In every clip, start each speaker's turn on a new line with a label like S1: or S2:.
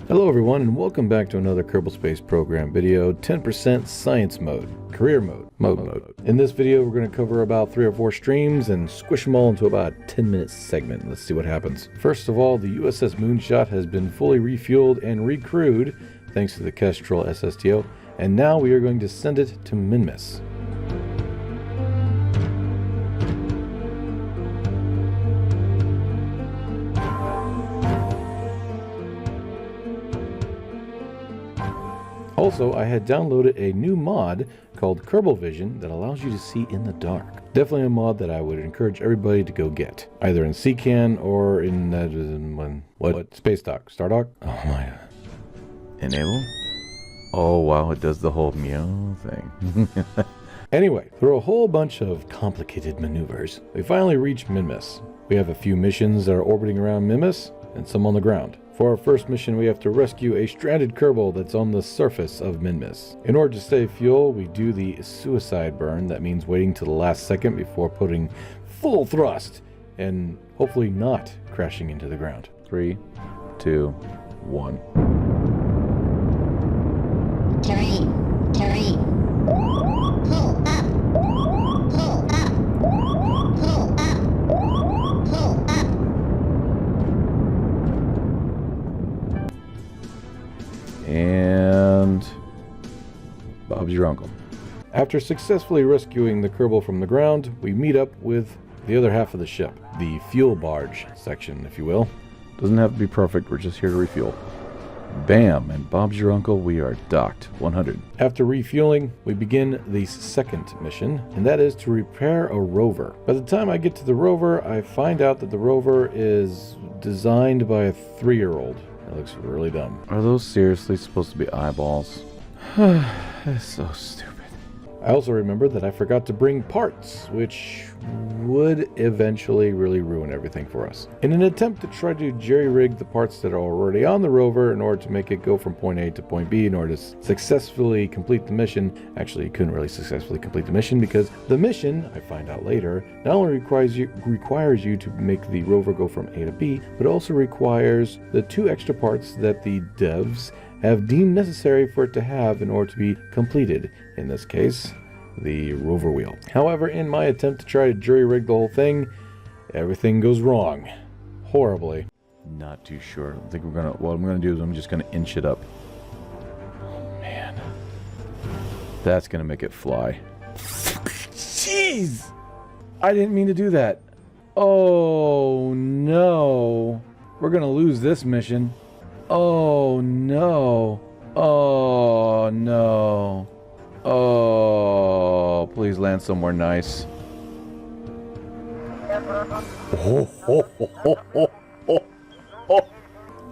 S1: Hello everyone and welcome back to another Kerbal Space Program video, 10% Science Mode, Career Mode. In this video we're going to cover about 3 or 4 streams and squish them all into about a 10-minute segment. Let's see what happens. First of all, the USS Moonshot has been fully refueled and recrewed thanks to the Kestrel SSTO, and now we are going to send it to Minmus. Also, I had downloaded a new mod called Kerbal Vision that allows you to see in the dark. Definitely a mod that I would encourage everybody to go get, either in CCAN or in Space Dock, Stardock. Oh my god. Enable. Oh wow, it does the whole meow thing. Anyway, through a whole bunch of complicated maneuvers, we finally reach Minmus. We have a few missions that are orbiting around Minmus and some on the ground. For our first mission, we have to rescue a stranded Kerbal that's on the surface of Minmus. In order to save fuel, we do the suicide burn. That means waiting to the last second before putting full thrust and hopefully not crashing into the ground. 3, 2, 1.
S2: Terrain. Pull up.
S1: And Bob's your uncle. After successfully rescuing the Kerbal from the ground, we meet up with the other half of the ship, the fuel barge section, if you will. Doesn't have to be perfect, we're just here to refuel. Bam, and Bob's your uncle, we are docked 100. After refueling, we begin the second mission, and that is to repair a rover. By the time I get to the rover, I find out that the rover is designed by a 3-year-old. That looks really dumb. Are those seriously supposed to be eyeballs? That's so stupid. I also remember that I forgot to bring parts, which would eventually really ruin everything for us. In an attempt to try to jerry-rig the parts that are already on the rover in order to make it go from point A to point B in order to successfully complete the mission. Actually, you couldn't really successfully complete the mission because the mission, I find out later, not only requires you to make the rover go from A to B, but also requires the 2 extra parts that the devs have deemed necessary for it to have in order to be completed. In this case, the rover wheel. However, in my attempt to try to jury-rig the whole thing, everything goes wrong. Horribly. Not too sure. I think what I'm gonna do is I'm just gonna inch it up. Oh man. That's gonna make it fly. Jeez! I didn't mean to do that. Oh no. We're gonna lose this mission. Oh no. Oh no. Oh, please land somewhere nice.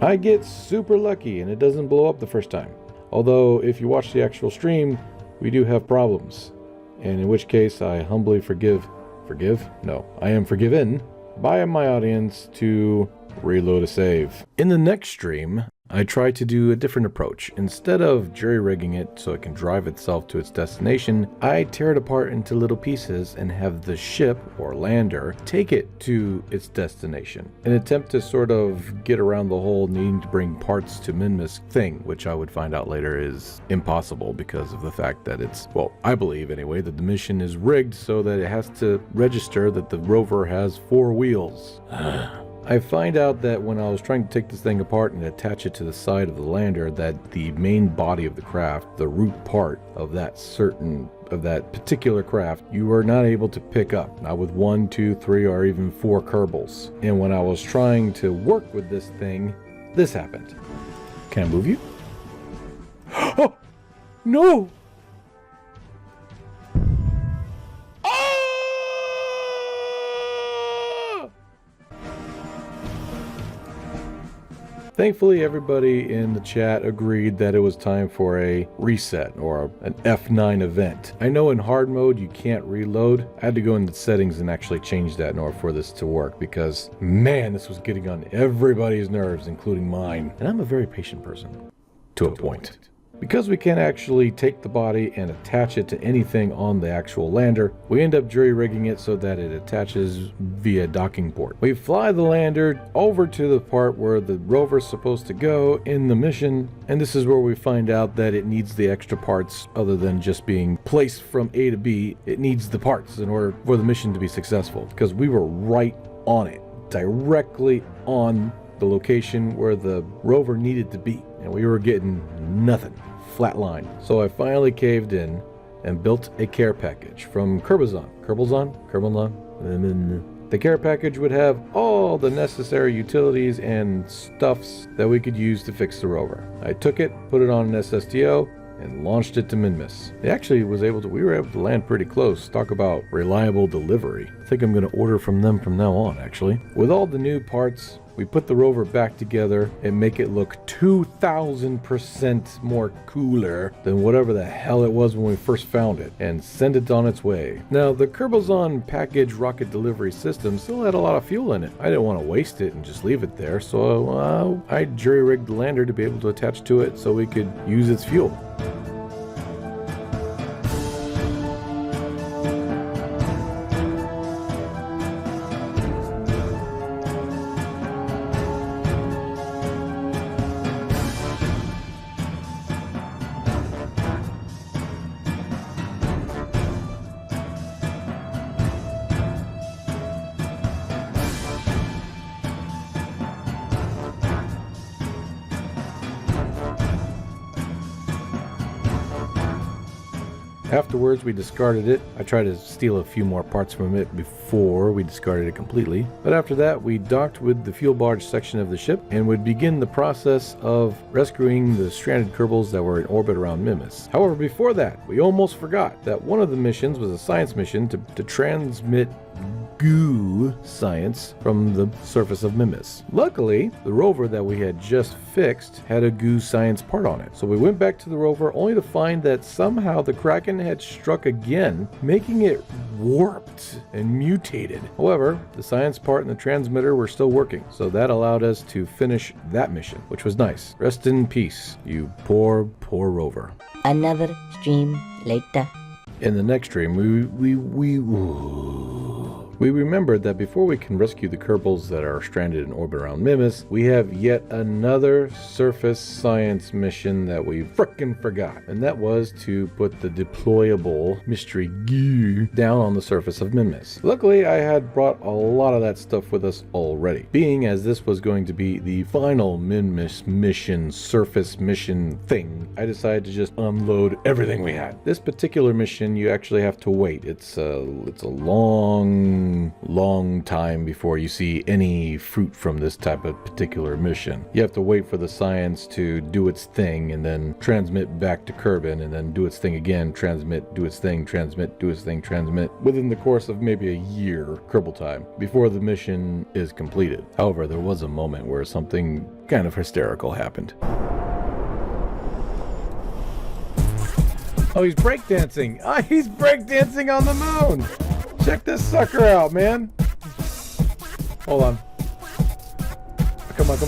S1: I get super lucky and it doesn't blow up the first time. Although, if you watch the actual stream, we do have problems. And in which case, I humbly I am forgiven by my audience to reload a save. In the next stream, I try to do a different approach. Instead of jury-rigging it so it can drive itself to its destination, I tear it apart into little pieces and have the ship, or lander, take it to its destination. An attempt to sort of get around the whole needing to bring parts to Minmus thing, which I would find out later is impossible because of the fact that it's, well, I believe anyway, that the mission is rigged so that it has to register that the rover has 4 wheels. I find out that when I was trying to take this thing apart and attach it to the side of the lander, that the main body of the craft, the root part of that particular craft, you are not able to pick up, not with 1, 2, 3, or even 4 Kerbals. And when I was trying to work with this thing, this happened. Can I move you? Oh! No! Thankfully, everybody in the chat agreed that it was time for a reset or an F9 event. I know in hard mode you can't reload. I had to go into settings and actually change that in order for this to work because, man, this was getting on everybody's nerves, including mine. And I'm a very patient person. To a point. Because we can't actually take the body and attach it to anything on the actual lander, we end up jury-rigging it so that it attaches via docking port. We fly the lander over to the part where the rover's supposed to go in the mission, and this is where we find out that it needs the extra parts other than just being placed from A to B. It needs the parts in order for the mission to be successful, because we were right on it, directly on the location where the rover needed to be, and we were getting nothing, flat line. So I finally caved in and built a care package from Kerbalzon. The care package would have all the necessary utilities and stuffs that we could use to fix the rover. I took it, put it on an SSTO, and launched it to Minmus. We were able to land pretty close. Talk about reliable delivery. I think I'm going to order from them from now on, actually. With all the new parts, we put the rover back together and make it look 2,000% more cooler than whatever the hell it was when we first found it, and send it on its way. Now, the Kerbalzon package rocket delivery system still had a lot of fuel in it. I didn't want to waste it and just leave it there, so I jury-rigged the lander to be able to attach to it so we could use its fuel. Afterwards, we discarded it. I tried to steal a few more parts from it before we discarded it completely. But after that, we docked with the fuel barge section of the ship and would begin the process of rescuing the stranded Kerbals that were in orbit around Minmus. However, before that, we almost forgot that one of the missions was a science mission to transmit goo science from the surface of Minmus. Luckily, the rover that we had just fixed had a goo science part on it. So we went back to the rover only to find that somehow the Kraken had struck again, making it warped and mutated. However, the science part and the transmitter were still working, so that allowed us to finish that mission, which was nice. Rest in peace, you poor rover.
S2: Another stream later.
S1: In the next stream, we remembered that before we can rescue the Kerbals that are stranded in orbit around Minmus, we have yet another surface science mission that we frickin' forgot. And that was to put the deployable mystery goo down on the surface of Minmus. Luckily, I had brought a lot of that stuff with us already. Being as this was going to be the final Minmus mission, surface mission thing, I decided to just unload everything we had. This particular mission, you actually have to wait. It's a long time before you see any fruit from this type of particular mission. You have to wait for the science to do its thing and then transmit back to Kerbin and then do its thing again, transmit, do its thing, transmit, do its thing, transmit, within the course of maybe a year Kerbal time before the mission is completed. However, there was a moment where something kind of hysterical happened. Oh, he's breakdancing! Ah, he's breakdancing on the moon! Check this sucker out, man. Hold on. Come on.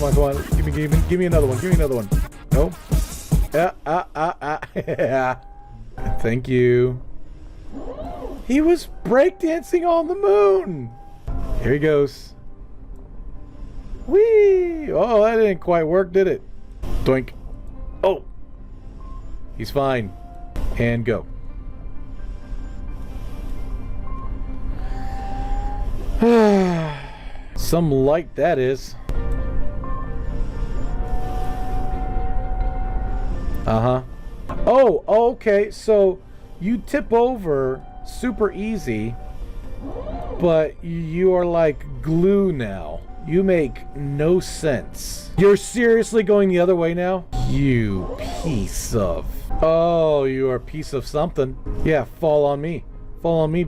S1: Give me another one. Nope. Yeah. Thank you. He was breakdancing on the moon. Here he goes. Whee! Oh, that didn't quite work, did it? Doink. Oh. He's fine. And go. Some light that is. Oh, okay. So you tip over super easy, but you are like glue now. You make no sense. You're seriously going the other way now? You piece of... Oh, you are a piece of something. Yeah, fall on me. Fall on me.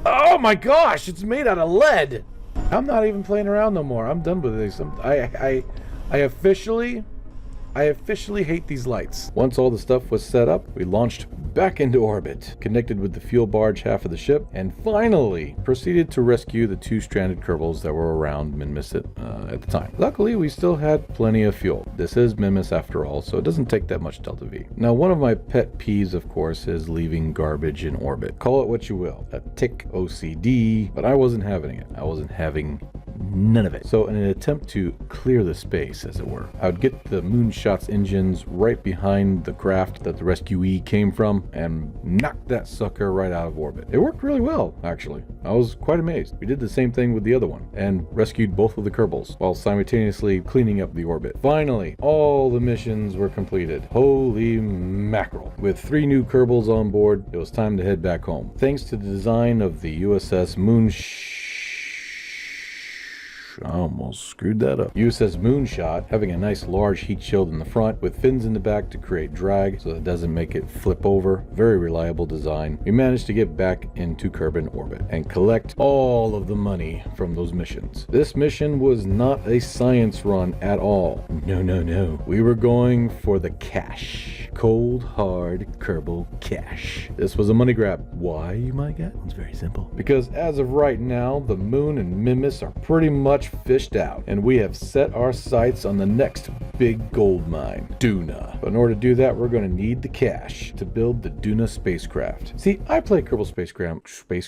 S1: Oh my gosh, it's made out of lead. I'm not even playing around no more. I'm done with this. I officially I officially hate these lights. Once all the stuff was set up, we launched back into orbit, connected with the fuel barge half of the ship, and finally proceeded to rescue the 2 stranded Kerbals that were around Minmus at the time. Luckily, we still had plenty of fuel. This is Minmus after all, so it doesn't take that much Delta V. Now, one of my pet peeves, of course, is leaving garbage in orbit. Call it what you will, a tick, OCD, but I wasn't having it. I wasn't having none of it. So in an attempt to clear the space, as it were, I would get the Moonshot's engines right behind the craft that the rescuee came from and knock that sucker right out of orbit. It worked really well, actually. I was quite amazed. We did the same thing with the other one and rescued both of the Kerbals while simultaneously cleaning up the orbit. Finally, all the missions were completed. Holy mackerel. With 3 new Kerbals on board, it was time to head back home. Thanks to the design of the USS I almost screwed that up. USS Moonshot having a nice large heat shield in the front with fins in the back to create drag so that it doesn't make it flip over. Very reliable design. We managed to get back into Kerbal orbit and collect all of the money from those missions. This mission was not a science run at all. No. We were going for the cash. Cold, hard Kerbal cash. This was a money grab. Why, you might get? It's very simple. Because as of right now, the moon and Minmus are pretty much fished out, and we have set our sights on the next big gold mine, Duna. But in order to do that, we're going to need the cash to build the Duna spacecraft. See, I play Kerbal Space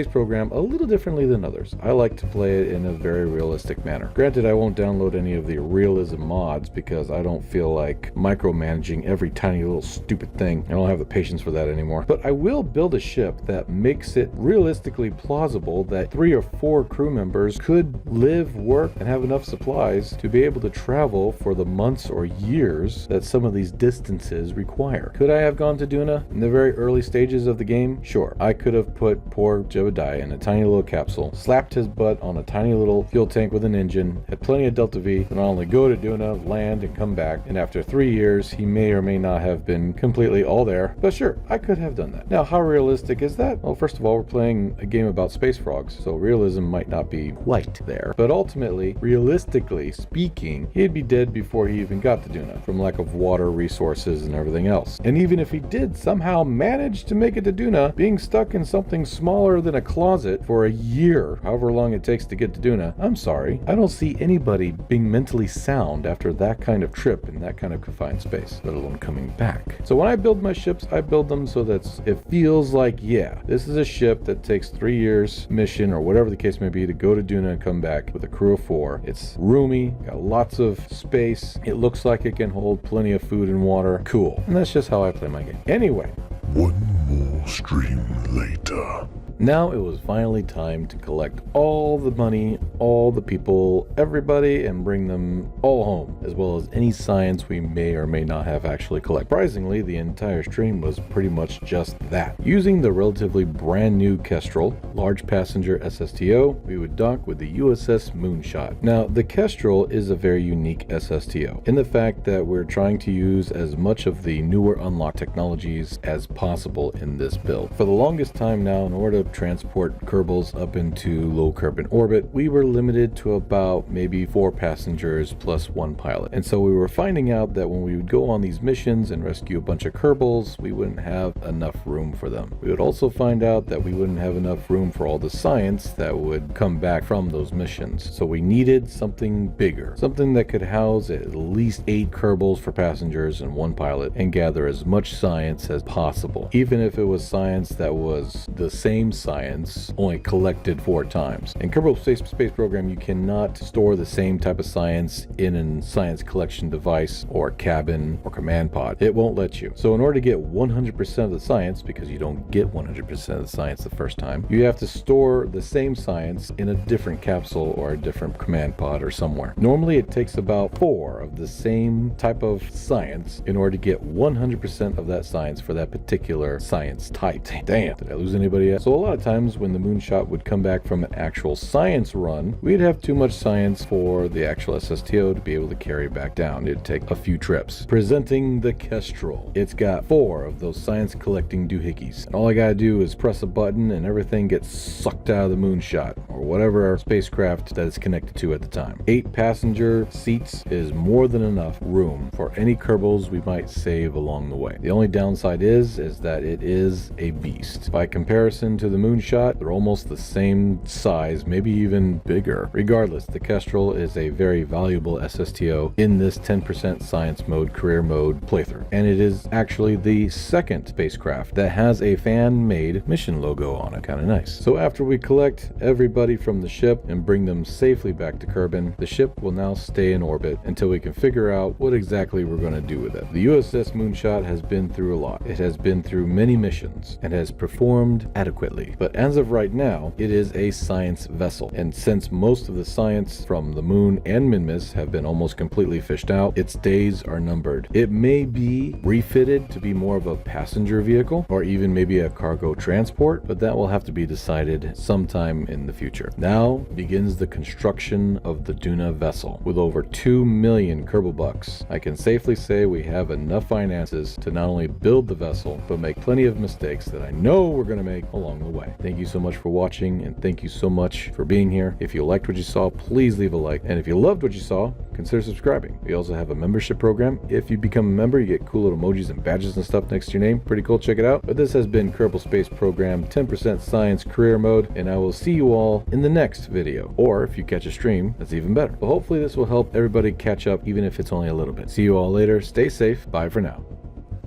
S1: Program a little differently than others. I like to play it in a very realistic manner. Granted, I won't download any of the realism mods because I don't feel like micromanaging every tiny little stupid thing. I don't have the patience for that anymore. But I will build a ship that makes it realistically plausible that 3 or 4 crew members could live, work, and have enough supplies to be able to travel for the months or years that some of these distances require. Could I have gone to Duna in the very early stages of the game? Sure. I could have put poor Jebediah in a tiny little capsule, slapped his butt on a tiny little fuel tank with an engine, had plenty of Delta V, to not only go to Duna, land, and come back, and after 3 years, he may or may not have been completely all there. But sure, I could have done that. Now, how realistic is that? Well, first of all, we're playing a game about space frogs, so realism might not be quite there. But ultimately, realistically speaking, he'd be dead before he even got to Duna from lack of water, resources, and everything else. And even if he did somehow manage to make it to Duna, being stuck in something smaller than a closet for a year, however long it takes to get to Duna, I'm sorry, I don't see anybody being mentally sound after that kind of trip in that kind of confined space, let alone coming back. So when I build my ships, I build them so that it feels like, yeah, this is a ship that takes 3 years mission or whatever the case may be to go to Duna and come back with a crew of 4. It's roomy, got lots of space, it looks like it can hold plenty of food and water. Cool. And that's just how I play my game. Anyway.
S3: One more stream later.
S1: Now it was finally time to collect all the money, all the people, everybody, and bring them all home, as well as any science we may or may not have actually collected. Surprisingly, the entire stream was pretty much just that. Using the relatively brand new Kestrel, large passenger SSTO, we would dock with the USS Moonshot. Now, the Kestrel is a very unique SSTO in the fact that we're trying to use as much of the newer unlocked technologies as possible in this build. For the longest time now, in order to transport Kerbals up into low Kerbal orbit, we were limited to about maybe 4 passengers plus 1 pilot. And so we were finding out that when we would go on these missions and rescue a bunch of Kerbals, we wouldn't have enough room for them. We would also find out that we wouldn't have enough room for all the science that would come back from those missions. So we needed something bigger, something that could house at least 8 Kerbals for passengers and 1 pilot and gather as much science as possible, even if it was science that was the same science only collected 4 times. In Kerbal Space Program, you cannot store the same type of science in a science collection device or cabin or command pod. It won't let you. So in order to get 100% of the science, because you don't get 100% of the science the first time, you have to store the same science in a different capsule or a different command pod or somewhere. Normally it takes about 4 of the same type of science in order to get 100% of that science for that particular science type. Damn, did I lose anybody yet? So a lot of times when the moonshot would come back from an actual science run, we'd have too much science for the actual SSTO to be able to carry back down. It'd take a few trips. Presenting the Kestrel. It's got 4 of those science collecting doohickeys. And all I gotta do is press a button and everything gets sucked out of the moonshot, or whatever spacecraft that it's connected to at the time. 8 passenger seats is more than enough room for any Kerbals we might save along the way. The only downside is that it is a beast. By comparison to the moonshot, they're almost the same size, maybe even bigger. Regardless, the Kestrel is a very valuable SSTO in this 10% science mode, career mode playthrough. And it is actually the second spacecraft that has a fan-made mission logo on it. Kind of nice. So after we collect everybody from the ship and bring them safely back to Kerbin, the ship will now stay in orbit until we can figure out what exactly we're going to do with it. The USS Moonshot has been through a lot. It has been through many missions and has performed adequately. But as of right now, it is a science vessel. And since most of the science from the moon and Minmus have been almost completely fished out, its days are numbered. It may be refitted to be more of a passenger vehicle or even maybe a cargo transport, but that will have to be decided sometime in the future. Now begins the construction of the Duna vessel. With over 2 million Kerbal bucks, I can safely say we have enough finances to not only build the vessel, but make plenty of mistakes that I know we're going to make along the way. Thank you so much for watching, and thank you so much for being here. If you liked what you saw, please leave a like, and if you loved what you saw, consider subscribing. We also have a membership program. If you become a member, you get cool little emojis and badges and stuff next to your name. Pretty cool, check it out. But this has been Kerbal Space Program 10% Science Career Mode, and I will see you all in the next video. Or if you catch a stream, that's even better. But hopefully this will help everybody catch up, even if it's only a little bit. See you all later. Stay safe. Bye for now.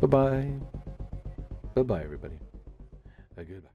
S1: Bye-bye. Bye-bye, everybody. Goodbye.